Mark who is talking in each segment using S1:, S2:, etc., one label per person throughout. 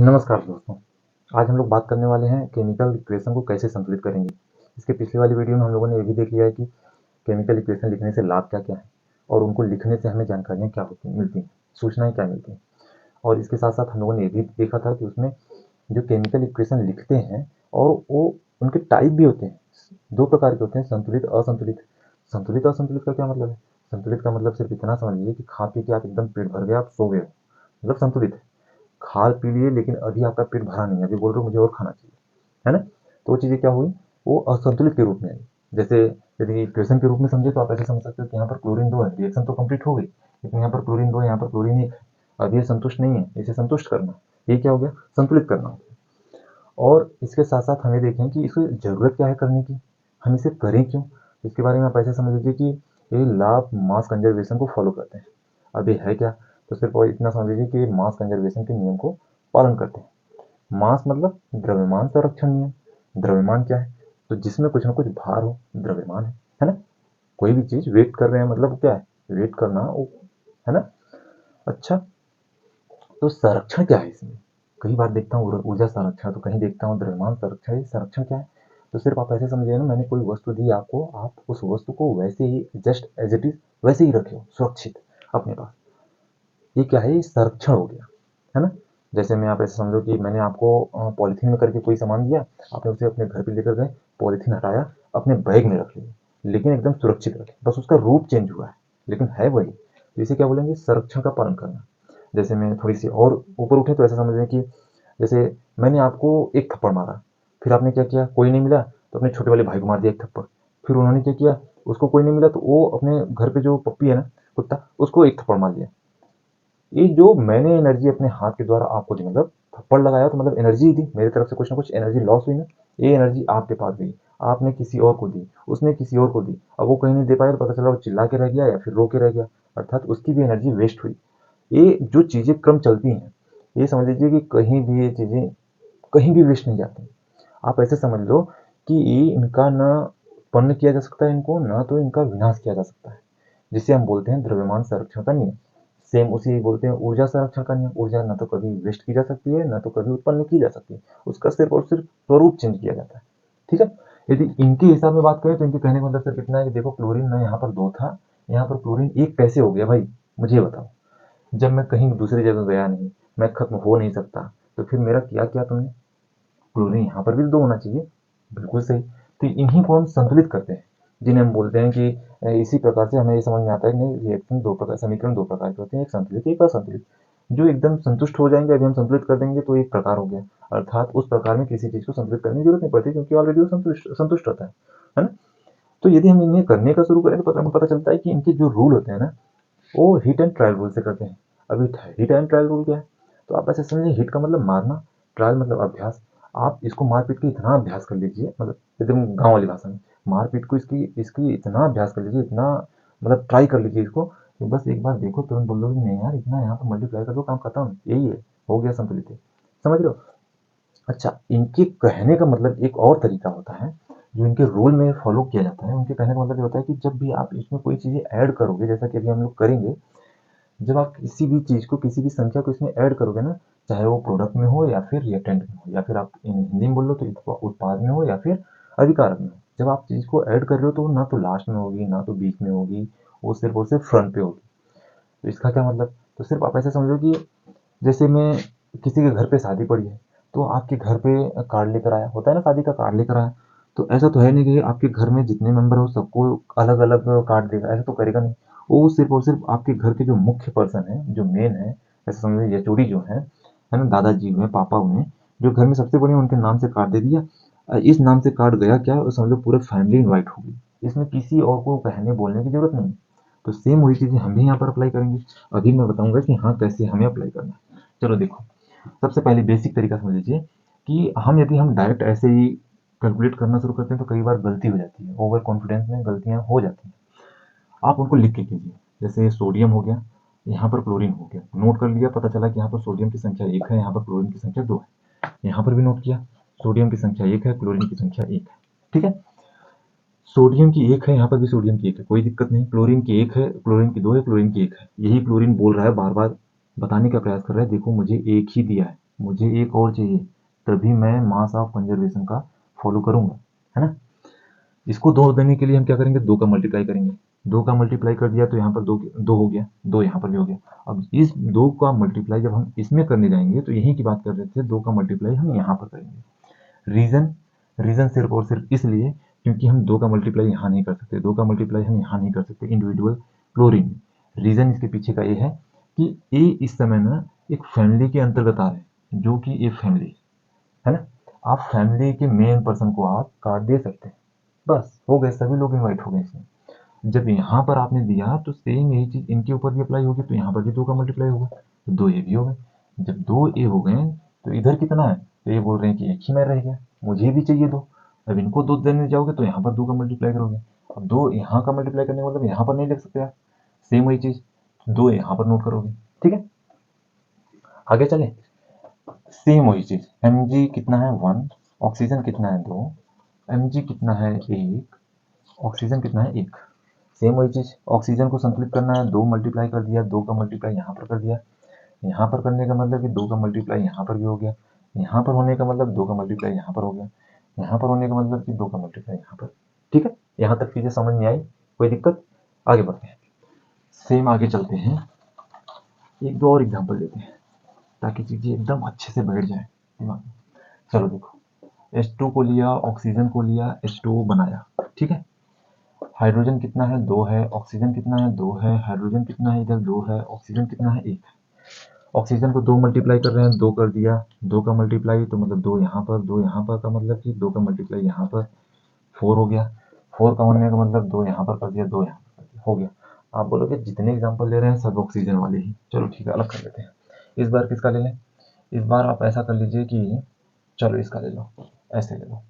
S1: नमस्कार दोस्तों। आज हम लोग बात करने वाले हैं केमिकल इक्वेशन को कैसे संतुलित करेंगे। इसके पिछले वाली वीडियो में हम लोगों ने ये भी देख लिया है कि केमिकल इक्वेशन लिखने से लाभ क्या क्या है और उनको लिखने से हमें जानकारियाँ क्या मिलती हैं, सूचनाएं क्या मिलती हैं। और इसके साथ साथ हम लोगों ने ये भी देखा था कि उसमें जो केमिकल इक्वेशन लिखते हैं और वो उनके टाइप भी होते हैं, दो प्रकार के होते हैं, संतुलित असंतुलित। संतुलित असंतुलित का क्या मतलब है? संतुलित का मतलब सिर्फ इतना समझ लीजिए कि खा पी के आप एकदम पेट भर गए, आप सो गए हो, मतलब संतुलित है। खा पी लिए लेकिन अभी आपका पेट भरा नहीं है, अभी बोल रहे हो मुझे और खाना चाहिए, है ना? तो वो चीज़ें क्या हुई, वो असंतुलित के रूप में आई। जैसे यदि इक्वेशन के रूप में समझे तो आप ऐसे समझ सकते हो कि यहाँ पर क्लोरीन 2 है, रिएक्शन तो कंप्लीट हो गई, लेकिन यहाँ पर क्लोरीन 2 है, यहाँ पर क्लोरीन 1 है। अब ये संतुष्ट नहीं है, इसे संतुष्ट करना, ये क्या हो गया, संतुलित करना। और इसके साथ साथ हमें देखें कि इसकी ज़रूरत क्या है करने की, हम इसे करें क्यों। इसके बारे में आप ऐसे समझ लीजिए कि ये लाभ मास कंजर्वेशन को फॉलो करते हैं। अब ये है क्या, तो सिर्फ और इतना समझ लीजिए कि मास कंजर्वेशन के नियम को पालन करते हैं। मास मतलब द्रव्यमान संरक्षण नियम। द्रव्यमान क्या है, तो जिसमें कुछ ना कुछ भार हो, द्रव्यमान है ना? कोई भी चीज वेट कर रहे हैं मतलब क्या है, वेट करना वो, है ना? अच्छा, तो संरक्षण क्या है इसमें? कई बार देखता हूँ ऊर्जा संरक्षण, तो कहीं देखता हूँ द्रव्यमान संरक्षण। ये संरक्षण क्या है? तो सिर्फ आप ऐसे समझिए ना, मैंने कोई वस्तु दी आपको, आप उस वस्तु को वैसे ही जस्ट एज इट इज वैसे ही रखे हो सुरक्षित अपने पास। ये क्या है, ये संरक्षण हो गया, है ना? जैसे मैं, आप ऐसे समझो कि मैंने आपको पॉलीथीन में करके कोई सामान दिया, आपने उसे अपने घर पे लेकर गए, पॉलीथीन हटाया, अपने बैग में रख लिया, लेकिन एकदम सुरक्षित रखे, बस उसका रूप चेंज हुआ है लेकिन है वही। तो इसे क्या बोलेंगे, संरक्षण का पालन करना। जैसे मैं थोड़ी सी और ऊपर उठे तो ऐसा समझ लें कि जैसे मैंने आपको एक थप्पड़ मारा, फिर आपने क्या किया, कोई नहीं मिला तो अपने छोटे वाले भाई को मार दिया एक थप्पड़। फिर उन्होंने क्या किया, उसको कोई नहीं मिला तो वो अपने घर पे जो पप्पी है ना, कुत्ता, उसको एक थप्पड़ मार दिया। ये जो मैंने एनर्जी अपने हाथ के द्वारा आपको दी, मतलब थप्पड़ लगाया तो मतलब एनर्जी ही दी, मेरी तरफ से कुछ ना कुछ एनर्जी लॉस हुई ना। ये एनर्जी आपके पास गई, आपने किसी और को दी, उसने किसी और को दी, अब वो कहीं नहीं दे पाया तो पता चला वो चिल्ला के रह गया या फिर रो के रह गया, अर्थात उसकी भी एनर्जी वेस्ट हुई। ये जो चीज़ें क्रम चलती हैं, ये समझ लीजिए कि कहीं भी ये चीज़ें कहीं भी वेस्ट नहीं जाती। आप ऐसे समझ लो कि ये इनका ना उत्पन्न किया जा सकता है, इनको ना तो इनका विनाश किया जा सकता है, जिसे हम बोलते हैं द्रव्यमान संरक्षण का नियम। सेम उसी बोलते हैं ऊर्जा संरक्षण का नियम। ऊर्जा ना तो कभी वेस्ट की जा सकती है, ना तो कभी उत्पन्न की जा सकती है, उसका सिर्फ और सिर्फ स्वरूप चेंज किया जाता है। ठीक है। यदि इनके हिसाब में बात करें तो इनके कहने का मतलब सिर्फ इतना है कि देखो क्लोरीन ना यहाँ पर 2 था, यहाँ पर क्लोरीन 1 कैसे हो गया भाई, मुझे ये बताओ। जब मैं कहीं दूसरी जगह गया नहीं, मैं खत्म हो नहीं सकता, तो फिर मेरा किया क्या तुमने, क्लोरीन यहाँ पर भी 2 होना चाहिए। बिल्कुल सही। तो इन्हीं को हम संतुलित करते हैं, जिन्हें हम बोलते हैं कि इसी प्रकार से हमें ये समझ में आता है कि नहीं, रिएक्शन 2 प्रकार, समीकरण 2 प्रकार के होते हैं, एक संतुलित एक असंतुलित। जो एकदम संतुष्ट हो जाएंगे, अभी हम संतुलित कर देंगे तो एक प्रकार हो गया, अर्थात उस प्रकार में किसी चीज को संतुलित करने की जरूरत नहीं पड़ती क्योंकि ऑलरेडी वो संतुष्ट संतुष्ट रहता है ना? तो यदि हम इन्हें करने का शुरू करें तो हमें पता चलता है कि इनके जो रूल होते हैं ना, वो हिट एंड ट्रायल रूल से करते हैं। अभी हिट एंड ट्रायल रूल क्या है, तो आप ऐसे समझिए, हिट का मतलब मारना, ट्रायल मतलब अभ्यास। आप इसको मारपीट के इतना अभ्यास कर लीजिए, मतलब एकदम गांव वाली भाषा में, मारपीट को इसकी इसकी इतना अभ्यास कर लीजिए, इतना मतलब ट्राई कर लीजिए इसको, कि बस एक बार देखो तुरंत बोल दो कि नहीं यार, इतना यहाँ पर मल्टीप्लाई कर दो, काम खत्म, यही है, हो गया संतुलित है। समझ रहे हो? अच्छा, इनके कहने का मतलब एक और तरीका होता है, जो इनके रूल में फॉलो किया जाता है। उनके कहने का मतलब ये होता है कि जब भी आप इसमें कोई चीज़ें ऐड करोगे, जैसा कि अभी हम लोग करेंगे, जब आप किसी भी चीज़ को, किसी भी संख्या को इसमें ऐड करोगे ना, चाहे वो प्रोडक्ट में हो या फिर रिएक्टेंट में हो, या फिर आप हिंदी में बोल लो तो उत्पाद में हो या फिर अभिकारक में हो, जब आप चीज़ को ऐड कर रहे हो तो ना तो लास्ट में होगी, ना तो बीच में होगी, वो सिर्फ और सिर्फ फ्रंट पे होगी। तो इसका क्या मतलब, तो सिर्फ आप ऐसे समझो कि जैसे मैं, किसी के घर पे शादी पड़ी है, तो आपके घर पे कार्ड लेकर आया, होता है ना शादी का कार्ड लेकर आया, तो ऐसा तो है नहीं कि आपके घर में जितने मेंबर हो सबको अलग अलग कार्ड देगा, ऐसा तो करेगा नहीं। वो सिर्फ और सिर्फ आपके घर के जो मुख्य पर्सन है, जो मेन है, ऐसे समझो एचओडी जो है ना, दादाजी हुए, पापा हुए, जो घर में सबसे बड़े हैं, उनके नाम से कार्ड दे दिया। इस नाम से कार्ड गया क्या, समझ लो पूरे फैमिली इन्वाइट होगी, इसमें किसी और को कहने बोलने की जरूरत नहीं। तो सेम वही चीज़ें हम भी यहाँ पर अप्लाई करेंगे। अभी मैं बताऊंगा कि हाँ कैसे हमें अप्लाई करना है। चलो देखो, सबसे पहले बेसिक तरीका समझ लीजिए कि यदि हम डायरेक्ट ऐसे ही कैलकुलेट करना शुरू करते हैं तो कई बार गलती हो जाती है, ओवर कॉन्फिडेंस में गलतियां हो जाती हैं। आप उनको लिख के कीजिए। जैसे सोडियम हो गया, यहाँ पर क्लोरीन हो गया, नोट कर लिया, पता चला कि यहाँ पर सोडियम की संख्या 1 है, यहाँ पर क्लोरीन की संख्या 2 है। यहाँ पर भी नोट किया, सोडियम की संख्या 1 है, क्लोरीन की संख्या 1 है। ठीक है, सोडियम की 1 है, यहाँ पर भी सोडियम की 1 है, कोई दिक्कत नहीं। क्लोरीन की 1 है, क्लोरीन की 2 है, क्लोरीन की 1 है। यही क्लोरीन बोल रहा है, बार बार बताने का प्रयास कर रहा है, देखो मुझे 1 ही दिया है, मुझे एक और चाहिए, तभी मैं मास ऑफ कंजर्वेशन का फॉलो करूंगा, है ना। इसको 2 देने के लिए हम क्या करेंगे, 2 का मल्टीप्लाई करेंगे। 2 का मल्टीप्लाई कर दिया तो यहाँ पर 2 2 हो गया, 2 यहाँ पर भी हो गया। अब इस 2 का मल्टीप्लाई जब हम इसमें करने जाएंगे तो यहीं की बात कर रहे थे, 2 का मल्टीप्लाई हम यहाँ पर करेंगे। रीजन रीजन सिर्फ और सिर्फ इसलिए क्योंकि हम 2 का मल्टीप्लाई यहाँ नहीं कर सकते, 2 का मल्टीप्लाई हम यहाँ नहीं कर सकते इंडिविजुअल क्लोरीन में। रीजन इसके पीछे का ये है कि ए इस समय ना एक फैमिली के अंतर्गत आ रहे हैं, जो कि ए फैमिली है ना। आप फैमिली के मेन पर्सन को आप कार्ड दे सकते हैं, बस हो गए, सभी लोग इनवाइट हो गए इसमें। जब यहाँ पर आपने दिया तो सेम यही चीज इनके ऊपर भी अप्लाई होगी, तो यहाँ पर भी 2 का मल्टीप्लाई होगा, तो 2 ए भी हो गए। जब 2 ए हो गए तो इधर कितना है, तो ये बोल रहे हैं कि एक ही में रह गया, मुझे भी चाहिए 2। अब इनको 2 देने जाओगे तो यहाँ पर 2 का मल्टीप्लाई करोगे, अब 2 यहाँ का मल्टीप्लाई करने का मतलब यहाँ पर नहीं लिख सकते आप, सेम वही चीज 2 यहाँ पर नोट करोगे, ठीक है। आगे चले, सेम वही चीज, Mg कितना है 1, ऑक्सीजन कितना है 2, Mg कितना है 1, ऑक्सीजन कितना है 1। सेम वही चीज, ऑक्सीजन को संतुलित करना है, 2 मल्टीप्लाई कर दिया, 2 का मल्टीप्लाई यहाँ पर कर दिया। यहाँ पर करने का मतलब कि 2 का मल्टीप्लाई यहाँ पर भी हो गया, यहाँ पर होने का मतलब 2 का मल्टीप्लाई यहाँ पर हो गया, यहाँ पर होने का मतलब कि 2 का मल्टीप्लाई यहाँ पर। ठीक है, यहाँ तक चीजें समझ में आई, कोई दिक्कत। आगे बढ़ते हैं, सेम आगे चलते हैं, एक दो और एग्जाम्पल लेते हैं ताकि चीजें एकदम अच्छे से बैठ जाए दिमाग में। चलो देखो, H2 को लिया, ऑक्सीजन को लिया, H2O बनाया, ठीक है। हाइड्रोजन कितना है 2 है, ऑक्सीजन कितना है 2 है, हाइड्रोजन कितना है इधर 2 है, ऑक्सीजन कितना है 1 है। ऑक्सीजन को 2 मल्टीप्लाई कर रहे हैं, 2 कर दिया, 2 का मल्टीप्लाई तो मतलब 2 यहाँ पर, 2 यहाँ पर का मतलब कि 2 का मल्टीप्लाई यहाँ पर 4 हो गया, 4 का होने का मतलब 2 यहाँ पर कर दिया, 2 यहाँ पर कर दिया, हो गया। आप बोलोगे जितने एग्जाम्पल ले रहे हैं सब ऑक्सीजन वाले ही, चलो ठीक है, अलग कर लेते हैं। इस बार किसका ले लें, इस बार आप ऐसा कर लीजिए कि चलो इसका ले लो, ऐसे ले लो,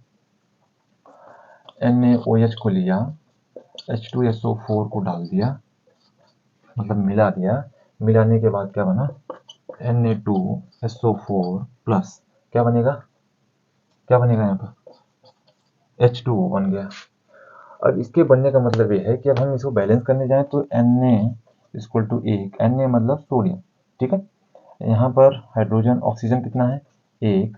S1: NaOH को लिया, H2SO4 को डाल दिया, मतलब मिला दिया, मिलाने के बाद क्या बना, Na2SO4 प्लस क्या बनेगा, क्या बनेगा यहाँ पर H2O बन गया। अब इसके बनने का मतलब ये है कि अब हम इसको बैलेंस करने जाएं तो Na इक्वल टू 1, Na मतलब सोडियम, ठीक है। यहाँ पर हाइड्रोजन, ऑक्सीजन कितना है 1,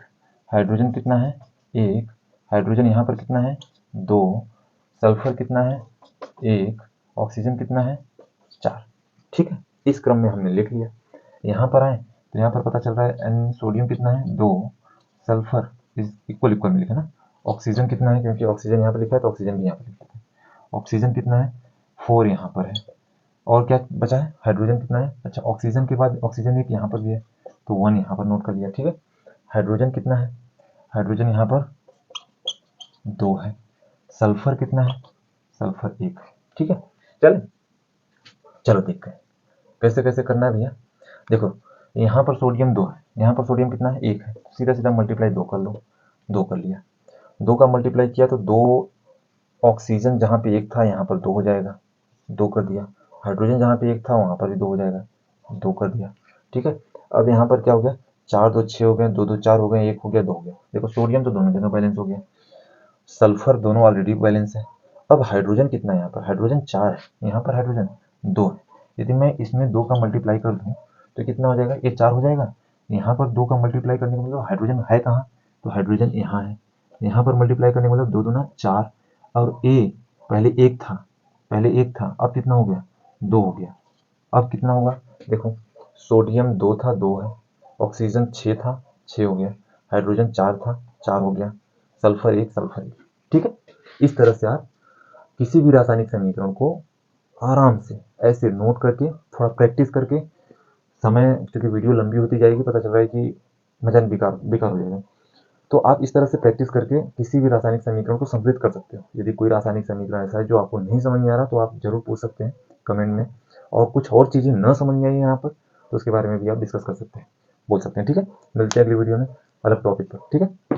S1: हाइड्रोजन कितना है 1, हाइड्रोजन यहाँ पर कितना है 2, सल्फर कितना है 1, ऑक्सीजन कितना है 4, ठीक है। इस क्रम में हमने लिख लिया। यहाँ पर आए तो यहाँ पर पता चल रहा है N सोडियम कितना है 2, सल्फर इज इक्वल इक्वल में लिखा ना, ऑक्सीजन कितना है, क्योंकि ऑक्सीजन यहाँ पर लिखा है तो ऑक्सीजन भी यहाँ पर लिखा है, ऑक्सीजन कितना है 4 यहाँ पर है, और क्या बचा है हाइड्रोजन कितना है, अच्छा ऑक्सीजन के बाद ऑक्सीजन एक यहाँ पर भी है तो 1 यहाँ पर नोट कर लिया, ठीक है। हाइड्रोजन कितना है, हाइड्रोजन यहाँ पर 2 है, सल्फर कितना है, सल्फर 1 है, ठीक है। चले चलो देखते हैं कैसे कैसे करना है भैया। देखो यहाँ पर सोडियम 2 है, यहाँ पर सोडियम कितना है 1 है, सीधा सीधा मल्टीप्लाई 2 कर लो, 2 कर लिया, 2 का मल्टीप्लाई किया तो 2, ऑक्सीजन जहाँ पे 1 था यहाँ पर 2 हो जाएगा, 2 कर दिया, हाइड्रोजन जहाँ पे 1 था वहाँ पर भी 2 हो जाएगा, 2 कर दिया, ठीक है। अब यहाँ पर क्या हो गया, 4 2 6 हो गए, 2 2 4 हो गए, 1 हो गया 2 हो गया। देखो सोडियम तो दोनों जगह बैलेंस हो गया, सल्फर दोनों ऑलरेडी बैलेंस है। अब हाइड्रोजन कितना है, यहाँ पर हाइड्रोजन 4 है, यहाँ पर हाइड्रोजन 2 है। यदि मैं इसमें 2 का मल्टीप्लाई कर दूँ तो कितना हो जाएगा, ये 4 हो जाएगा। यहाँ पर 2 का मल्टीप्लाई करने का मतलब हाइड्रोजन है कहाँ, तो हाइड्रोजन यहाँ है, यहाँ पर मल्टीप्लाई करने का मतलब 2 दूना 4, और ए पहले 1 था, पहले 1 था, अब कितना हो गया 2 हो गया। अब कितना होगा, देखो सोडियम 2 था 2 है, ऑक्सीजन 6 था 6 हो गया, हाइड्रोजन 4 था 4 हो गया, सल्फर 1 सल्फर 1, ठीक है। इस तरह से आप किसी भी रासायनिक समीकरण को आराम से ऐसे नोट करके थोड़ा प्रैक्टिस करके, समय क्योंकि वीडियो लंबी होती जाएगी, पता चल रहा है कि मजा बेकार बेकार हो जाएगा, तो आप इस तरह से प्रैक्टिस करके किसी भी रासायनिक समीकरण को संतुलित कर सकते हो। यदि कोई रासायनिक समीकरण ऐसा है जो आपको नहीं समझ में आ रहा तो आप जरूर पूछ सकते हैं कमेंट में, और कुछ और चीज़ें न समझ में आई यहाँ पर तो उसके बारे में भी आप डिस्कस कर सकते हैं, बोल सकते हैं, ठीक है। मिलते हैं अगली वीडियो में अलग टॉपिक पर, ठीक है।